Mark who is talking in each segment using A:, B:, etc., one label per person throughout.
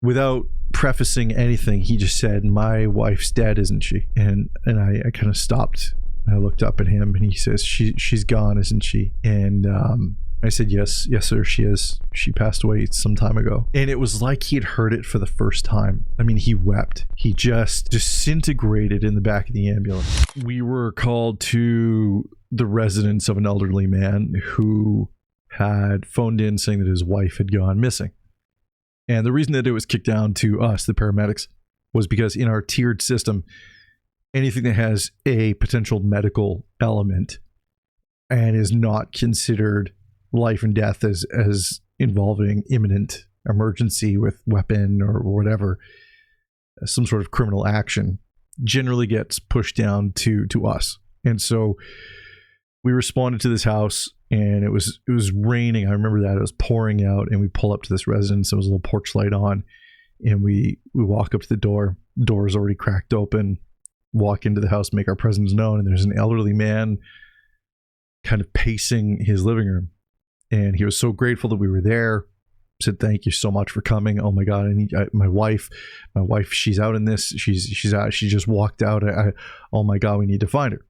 A: without prefacing anything, he just said, "My wife's dead, isn't she?" And I kind of stopped. I looked up at him, and he says, "She's gone, isn't she?" And I said, yes, sir, she is. She passed away some time ago." And it was like he'd heard it for the first time. I mean, he wept. He just disintegrated in the back of the ambulance. We were called to the residence of an elderly man who had phoned in saying that his wife had gone missing. And the reason that it was kicked down to us, the paramedics, was because in our tiered system, anything that has a potential medical element and is not considered life and death as involving imminent emergency with weapon or whatever, some sort of criminal action, generally gets pushed down to us. And so we responded to this house, and it was raining. I remember that. It was pouring out, and we pull up to this residence. There was a little porch light on, and we walk up to the door. Door is already cracked open. Walk into the house, make our presence known, and there's an elderly man kind of pacing his living room. And he was so grateful that we were there. Said, "Thank you so much for coming. Oh my God, my wife, she's out in this. She's out. She just walked out. Oh my God, we need to find her."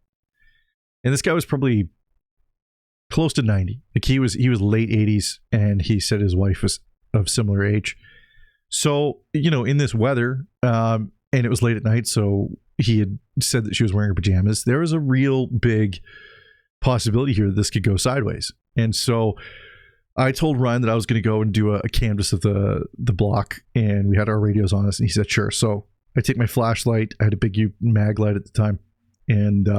A: And this guy was probably close to 90. Like he was late 80s, and he said his wife was of similar age. So, in this weather, and it was late at night, so he had said that she was wearing her pajamas. There was a real big possibility here that this could go sideways. And so I told Ryan that I was going to go and do a canvas of the block, and we had our radios on us, and he said, "Sure." So I take my flashlight. I had a big mag light at the time, and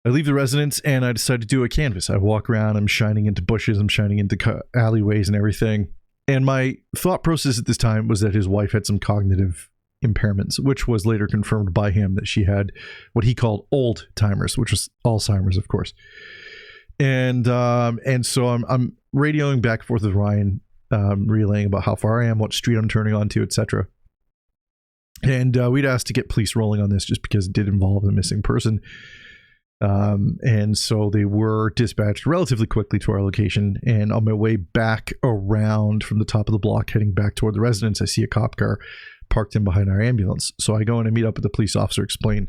A: I leave the residence, and I decide to do a canvas. I walk around. I'm shining into bushes. I'm shining into alleyways and everything. And my thought process at this time was that his wife had some cognitive impairments, which was later confirmed by him, that she had what he called old timers, which was Alzheimer's, of course. And so I'm radioing back and forth with Ryan, relaying about how far I am, what street I'm turning onto, etc. And we'd asked to get police rolling on this just because it did involve a missing person. And so they were dispatched relatively quickly to our location. And on my way back around from the top of the block, heading back toward the residence, I see a cop car parked in behind our ambulance. So I go in and meet up with the police officer, explain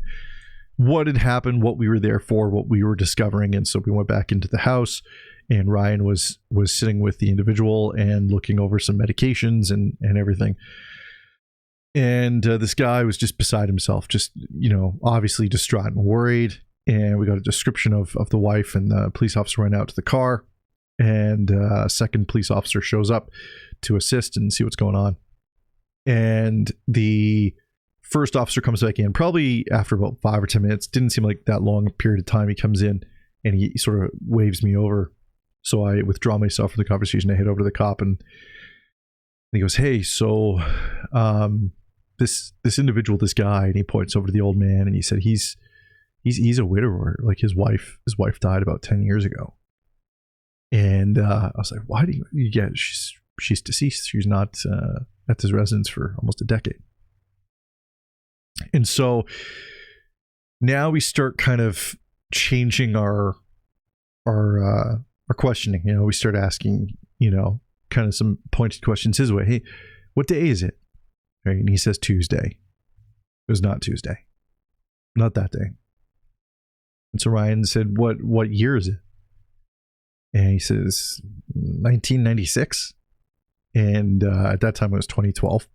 A: what had happened, what we were there for, what we were discovering. And so we went back into the house, and Ryan was sitting with the individual and looking over some medications and everything. And this guy was just beside himself, just, obviously distraught and worried. And we got a description of the wife, and the police officer ran out to the car, and a second police officer shows up to assist and see what's going on. And the first officer comes back in probably after about 5 or 10 minutes. Didn't seem like that long a period of time. He comes in and he sort of waves me over. So I withdraw myself from the conversation. I head over to the cop, and he goes, "Hey, so this individual, this guy," and he points over to the old man, and he said he's a widower. Like his wife died about 10 years ago. And I was like, "Why do you get? She's deceased. She's not at this residence for almost a decade." And so now we start kind of changing our questioning. We start asking, kind of some pointed questions his way. "Hey, what day is it?" Right? And he says Tuesday. It was not Tuesday. Not that day. And so Ryan said, what year is it? And he says 1996. And at that time it was 2012.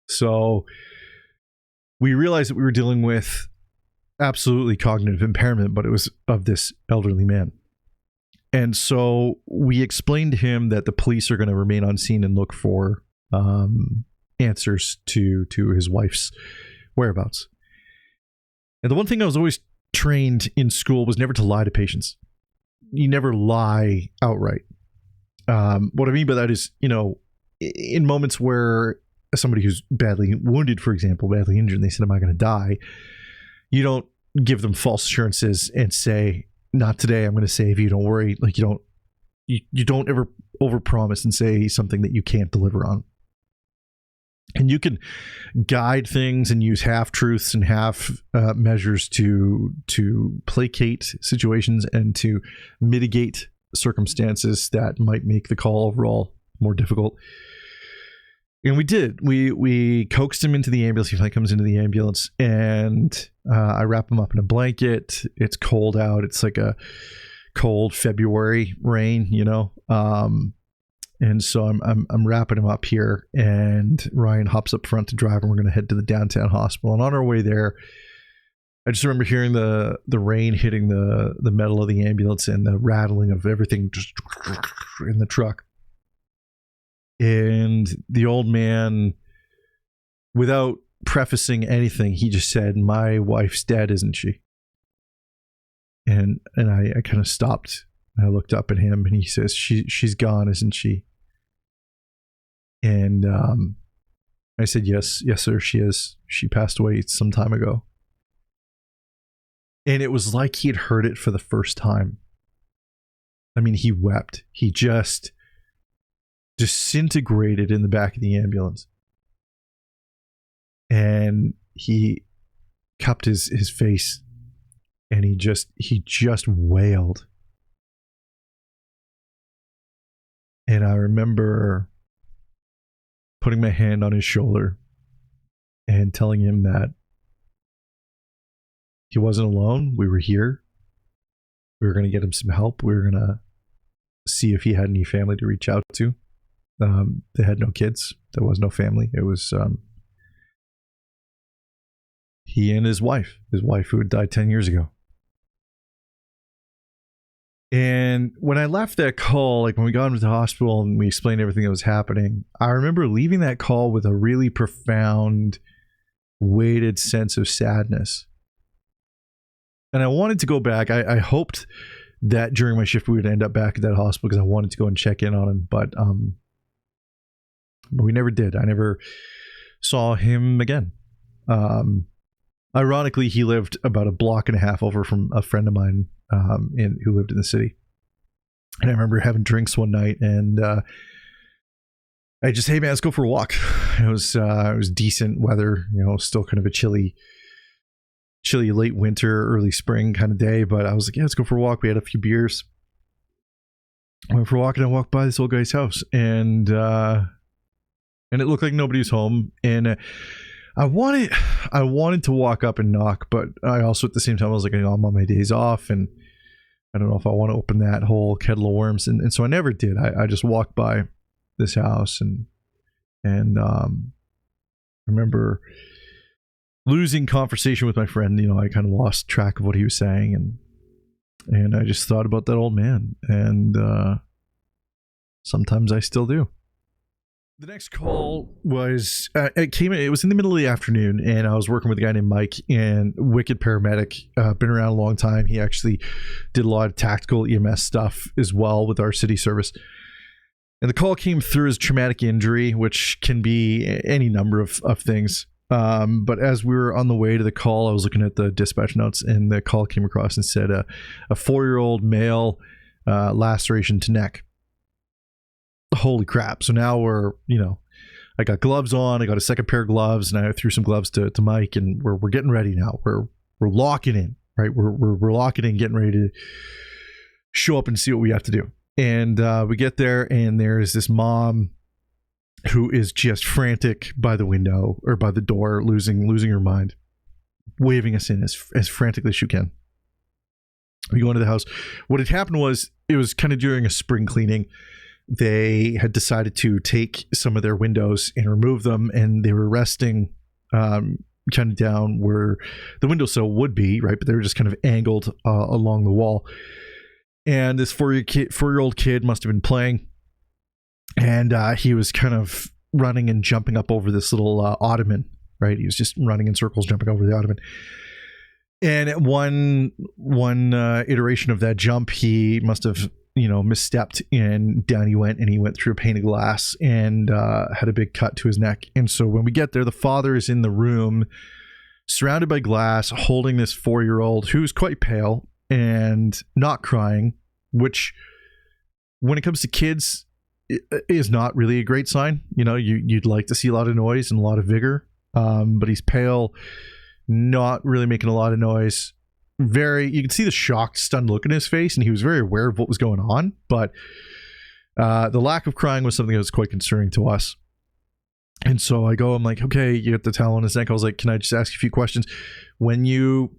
A: So we realized that we were dealing with absolutely cognitive impairment, but it was of this elderly man. And so we explained to him that the police are going to remain on scene and look for answers to his wife's whereabouts. And the one thing I was always trained in school was never to lie to patients. You never lie outright. What I mean by that is, in moments where somebody who's badly wounded, for example, badly injured, and they said, "Am I going to die?" You don't give them false assurances and say, "Not today, I'm going to save you, don't worry." Like you don't ever overpromise and say something that you can't deliver on. And you can guide things and use half truths and half measures to placate situations and to mitigate circumstances that might make the call overall more difficult. And we did. We coaxed him into the ambulance. He finally comes into the ambulance, and I wrap him up in a blanket. It's cold out. It's like a cold February rain, you know. And so I'm wrapping him up here, and Ryan hops up front to drive, and we're going to head to the downtown hospital. And on our way there, I just remember hearing the rain hitting the metal of the ambulance and the rattling of everything just in the truck. And the old man, without prefacing anything, he just said, "My wife's dead, isn't she?" And I kind of stopped. I looked up at him, and he says, she's gone, isn't she?" And I said, yes, sir, she is. She passed away some time ago. And it was like he had heard it for the first time. I mean, he wept. He just disintegrated in the back of the ambulance. And he cupped his face, and he just wailed. And I remember putting my hand on his shoulder and telling him that he wasn't alone. We were here. We were going to get him some help. We were going to see if he had any family to reach out to. They had no kids. There was no family. It was he and his wife who had died 10 years ago. And when I left that call, like when we got into the hospital and we explained everything that was happening, I remember leaving that call with a really profound, weighted sense of sadness. And I wanted to go back. I hoped that during my shift we would end up back at that hospital because I wanted to go and check in on him. But we never did. I never saw him again. Ironically, he lived about a block and a half over from a friend of mine who lived in the city. And I remember having drinks one night, and I just, hey man, let's go for a walk. It was decent weather, you know, still kind of a chilly late winter, early spring kind of day. But I was like, yeah, let's go for a walk. We had a few beers. I went for a walk, and I walked by this old guy's house, and it looked like nobody was home. And I wanted to walk up and knock, but I also at the same time I was like, I'm on my days off, and I don't know if I want to open that whole kettle of worms, and so I never did. I just walked by this house, and I remember losing conversation with my friend. You know, I kind of lost track of what he was saying, and I just thought about that old man, and sometimes I still do. The next call was, it was in the middle of the afternoon, and I was working with a guy named Mike, and wicked paramedic, been around a long time. He actually did a lot of tactical EMS stuff as well with our city service. And the call came through as traumatic injury, which can be any number of things. But as we were on the way to the call, I was looking at the dispatch notes, and the call came across and said a 4-year-old male, laceration to neck. Holy crap. So now we're, you know, I got gloves on, I got a second pair of gloves, and I threw some gloves to Mike, and we're getting ready now. We're locking in, right? We're locking in, getting ready to show up and see what we have to do. And we get there, and there's this mom who is just frantic by the window or by the door, losing her mind, waving us in as frantically as she can. We go into the house. What had happened was, it was kind of during a spring cleaning. They had decided to take some of their windows and remove them, and they were resting kind of down where the windowsill would be, right? But they were just kind of angled along the wall. And this 4-year-old kid must have been playing, and he was kind of running and jumping up over this little ottoman, right? He was just running in circles, jumping over the ottoman. And at one iteration of that jump, he must have, you know, misstepped, and down he went, and he went through a pane of glass and had a big cut to his neck. And so when we get there, the father is in the room, surrounded by glass, holding this 4-year-old who's quite pale and not crying, which, when it comes to kids, is not really a great sign. You know, you'd like to see a lot of noise and a lot of vigor, but he's pale, not really making a lot of noise. You could see the shocked, stunned look in his face, and he was very aware of what was going on, but the lack of crying was something that was quite concerning to us. And so I go, I'm like, okay, you get the towel on his neck. I was like, can I just ask you a few questions? When you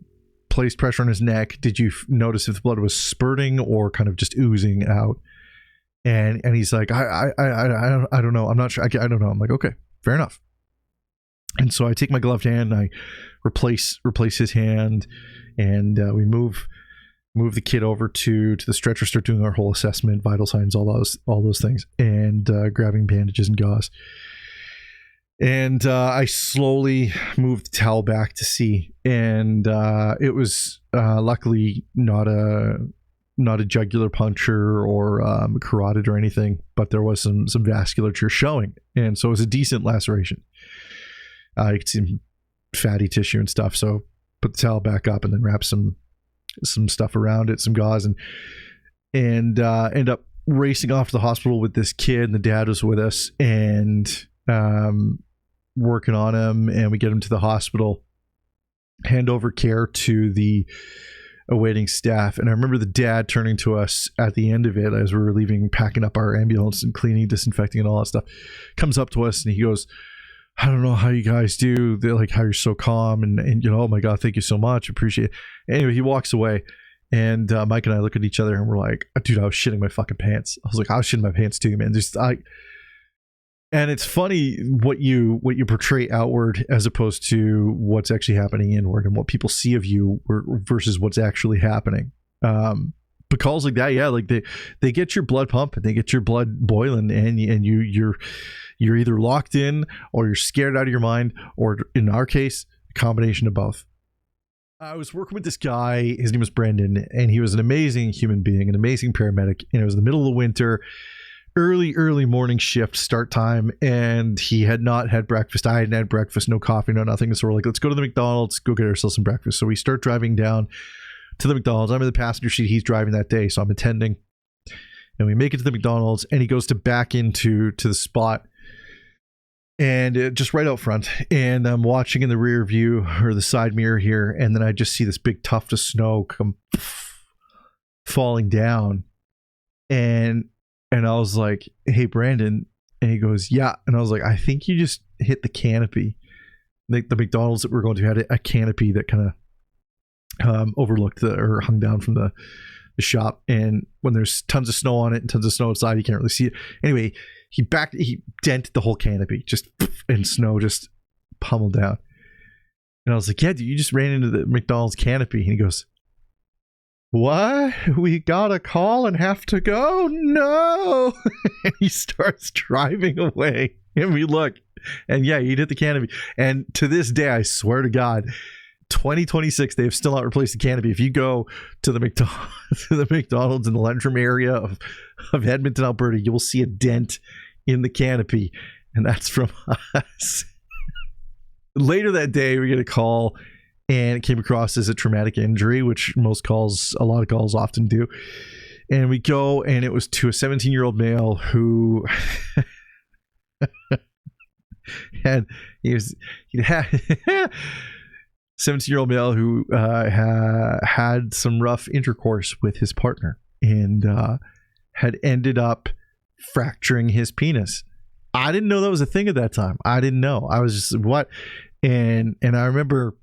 A: placed pressure on his neck, did you notice if the blood was spurting or kind of just oozing out? And he's like, I don't know. I'm not sure. I don't know. I'm like, okay, fair enough. And so I take my gloved hand and I replace his hand, and we move the kid over to the stretcher, start doing our whole assessment, vital signs, all those things, and grabbing bandages and gauze. And I slowly moved the towel back to see, and it was luckily not a jugular puncture or carotid or anything, but there was some vasculature showing, and so it was a decent laceration. You could see some fatty tissue and stuff. So put the towel back up and then wrap some stuff around it, some gauze, and end up racing off to the hospital with this kid, and the dad was with us, and working on him, and we get him to the hospital, hand over care to the awaiting staff. And I remember the dad turning to us at the end of it as we were leaving, packing up our ambulance and cleaning, disinfecting and all that stuff, comes up to us and he goes, I don't know how you guys do. They're like, how you're so calm, and you know, oh my God, thank you so much, appreciate it. Anyway, he walks away, and Mike and I look at each other and we're like, dude, I was shitting my fucking pants. I was like, I was shitting my pants too, man. And it's funny what you portray outward as opposed to what's actually happening inward, and what people see of you versus what's actually happening. But calls like that, yeah, like they get your blood pumping, they get your blood boiling, and you're either locked in or you're scared out of your mind, or in our case, a combination of both. I was working with this guy, his name was Brendan, and he was an amazing human being, an amazing paramedic, and it was the middle of the winter, early morning shift start time, and he had not had breakfast. I hadn't had breakfast, no coffee, no nothing. So we're like, let's go to the McDonald's, go get ourselves some breakfast. So we start driving down to the McDonald's. I'm in the passenger seat, he's driving that day, so I'm attending. And we make it to the McDonald's, and he goes to back into the spot, and just right out front, and I'm watching in the rear view or the side mirror here, and then I just see this big tuft of snow come falling down, and I was like, hey Brandon, and he goes, yeah, and I was like, I think you just hit the canopy. Like the McDonald's that we're going to had a canopy that kind of overlooked or hung down from the shop, and when there's tons of snow on it and tons of snow outside, you can't really see it. Anyway, he dented the whole canopy, just, and snow just pummeled down. And I was like, yeah, dude, you just ran into the McDonald's canopy. And he goes, what? We got a call and have to go? No. And he starts driving away, and we look, and yeah, he hit the canopy. And to this day, I swear to God, 2026, they have still not replaced the canopy. If you go to the McDonald's in the lunchroom area of Edmonton, Alberta, you will see a dent in the canopy, and that's from us. Later that day, we get a call, and it came across as a traumatic injury, which a lot of calls often do. And we go, and it was to a 17-year-old male who had 17-year-old male who had some rough intercourse with his partner, and had ended up fracturing his penis. I didn't know that was a thing at that time. I didn't know. I was just, what? And I remember,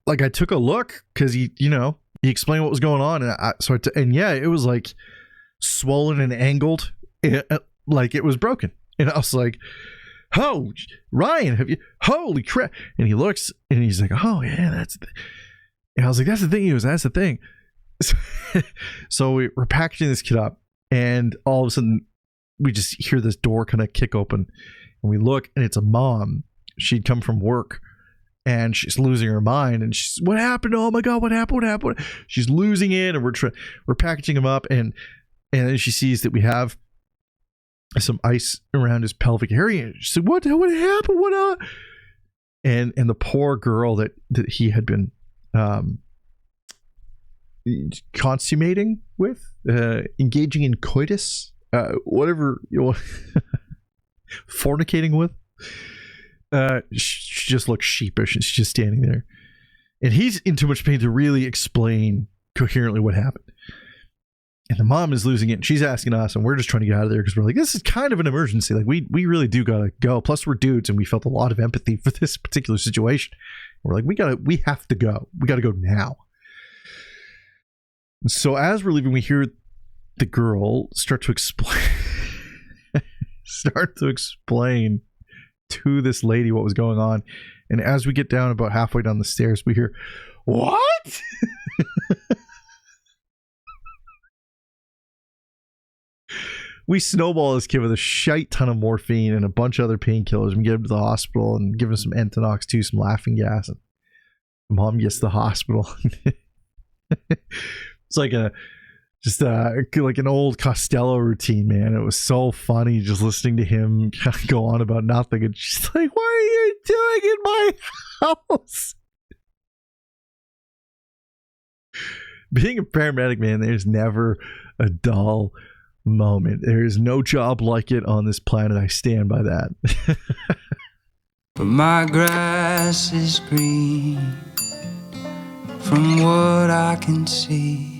A: like, I took a look because he explained what was going on, and yeah, it was like swollen and angled, like it was broken. And I was like, oh, Ryan, holy crap. And he looks, and he's like, oh yeah, and I was like, that's the thing. He goes, that's the thing. So we're packaging this kid up, and all of a sudden we just hear this door kind of kick open, and we look, and it's a mom. She'd come from work, and she's losing her mind, and she's, what happened? Oh my God, what happened? She's losing it, and we're packaging him up, and then she sees that we have some ice around his pelvic area. And she said, what happened? And the poor girl that he had been consummating with, engaging in coitus, whatever, fornicating with, she just looks sheepish, and she's just standing there, and he's in too much pain to really explain coherently what happened. And the mom is losing it, and she's asking us, and we're just trying to get out of there because we're like, this is kind of an emergency. Like, we really do gotta go. Plus, we're dudes, and we felt a lot of empathy for this particular situation. We're like, we have to go. We gotta go now. So as we're leaving, we hear the girl start to explain to this lady what was going on. And as we get down about halfway down the stairs, we hear, what? We snowball this kid with a shite ton of morphine and a bunch of other painkillers and get him to the hospital and give him some Entonox too, some laughing gas. And mom gets to the hospital. It's like like an old Costello routine, man. It was so funny just listening to him go on about nothing. And she's like, what are you doing in my house? Being a paramedic, man, there's never a dull moment. There is no job like it on this planet. I stand by that.
B: But my grass is green from what I can see.